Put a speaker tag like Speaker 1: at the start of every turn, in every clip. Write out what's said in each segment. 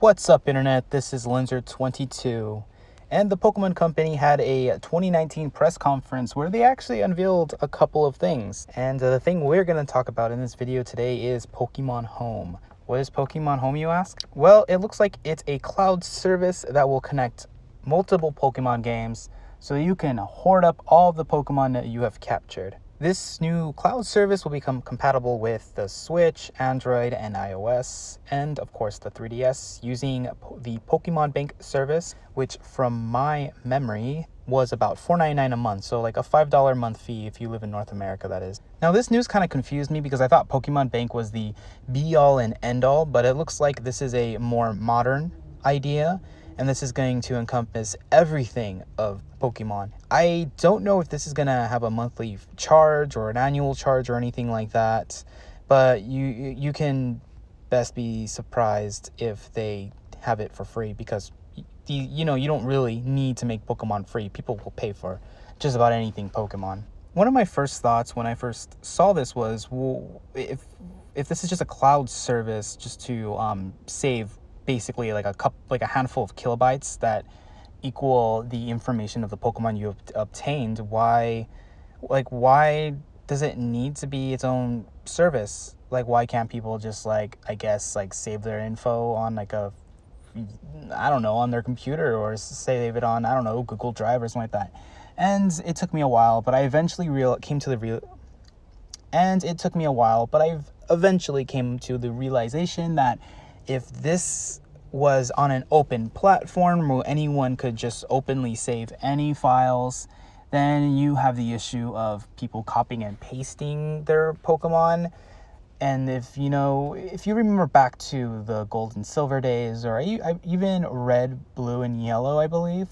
Speaker 1: What's up, Internet? This is Linzer22, and the Pokemon Company had a 2019 press conference where they actually unveiled a couple of things. And the thing we're going to talk about in this video today is Pokemon Home. What is Pokemon Home, you ask? Well, it looks like it's a cloud service that will connect multiple Pokemon games so you can hoard up all the Pokemon that you have captured. This new cloud service will become compatible with the Switch, Android, and iOS, and of course the 3DS, using the Pokemon Bank service, which from my memory was about $4.99 a month, so like a $5 a month fee if you live in North America, that is. Now this news kind of confused me because I thought Pokemon Bank was the be-all and end-all, but it looks like this is a more modern idea, and this is going to encompass everything of Pokemon. I don't know if this is going to have a monthly charge or an annual charge or anything like that, but you can best be surprised if they have it for free, because you don't really need to make Pokemon free. People will pay for just about anything Pokemon. One of my first thoughts when I first saw this was, well, if this is just a cloud service just to save basically like a handful of kilobytes that equal the information of the Pokemon you have obtained, why does it need to be its own service? Like, why can't people just save their info on on their computer, or save it on, Google Drive or something like that? And it took me a while, but I eventually came to the realization that if this was on an open platform where anyone could just openly save any files, then you have the issue of people copying and pasting their Pokemon. And if you remember back to the Gold and Silver days, or even Red, Blue, and Yellow, I believe,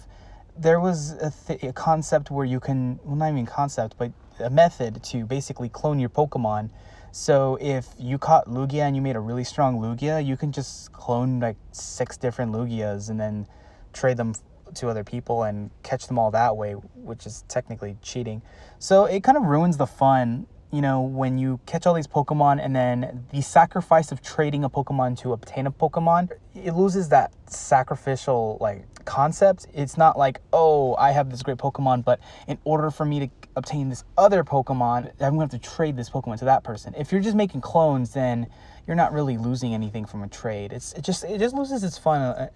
Speaker 1: there was a concept where you can, well, not even concept, but a method to basically clone your Pokemon. So if you caught Lugia and you made a really strong Lugia, you can just clone like 6 different Lugias and then trade them to other people and catch them all that way, which is technically cheating. So it kind of ruins the fun, when you catch all these Pokemon and then the sacrifice of trading a Pokemon to obtain a Pokemon, it loses that sacrificial concept. It's not like, oh, I have this great Pokemon, but in order for me to obtain this other Pokemon, I'm going to have to trade this Pokemon to that person. If you're just making clones, then you're not really losing anything from a trade. It just loses its fun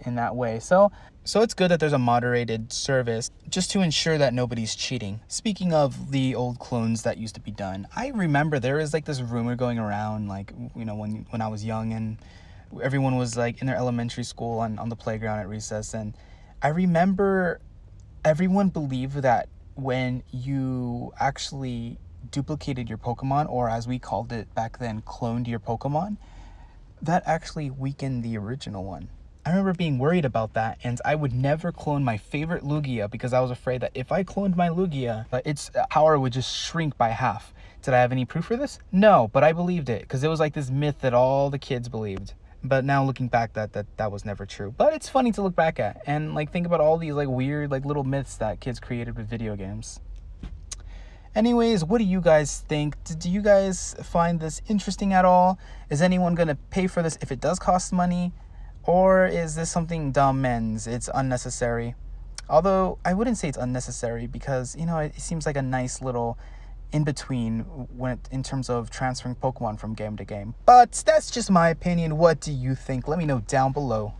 Speaker 1: in that way. So it's good that there's a moderated service just to ensure that nobody's cheating. Speaking of the old clones that used to be done, I remember there was this rumor going around, when I was young and everyone was in their elementary school on the playground at recess, and I remember everyone believed that when you actually duplicated your Pokemon, or as we called it back then, cloned your Pokemon, that actually weakened the original one. I remember being worried about that, and I would never clone my favorite Lugia because I was afraid that if I cloned my Lugia, its power would just shrink by half. Did I have any proof for this? No, but I believed it because it was this myth that all the kids believed. But now looking back, that was never true. But it's funny to look back at and think about all these weird little myths that kids created with video games. Anyways, what do you guys think? Do you guys find this interesting at all? Is anyone gonna pay for this if it does cost money? Or is this something dumb and it's unnecessary? Although I wouldn't say it's unnecessary because, it seems like a nice little in-between in terms of transferring Pokemon from game to game. But that's just my opinion. What do you think? Let me know down below.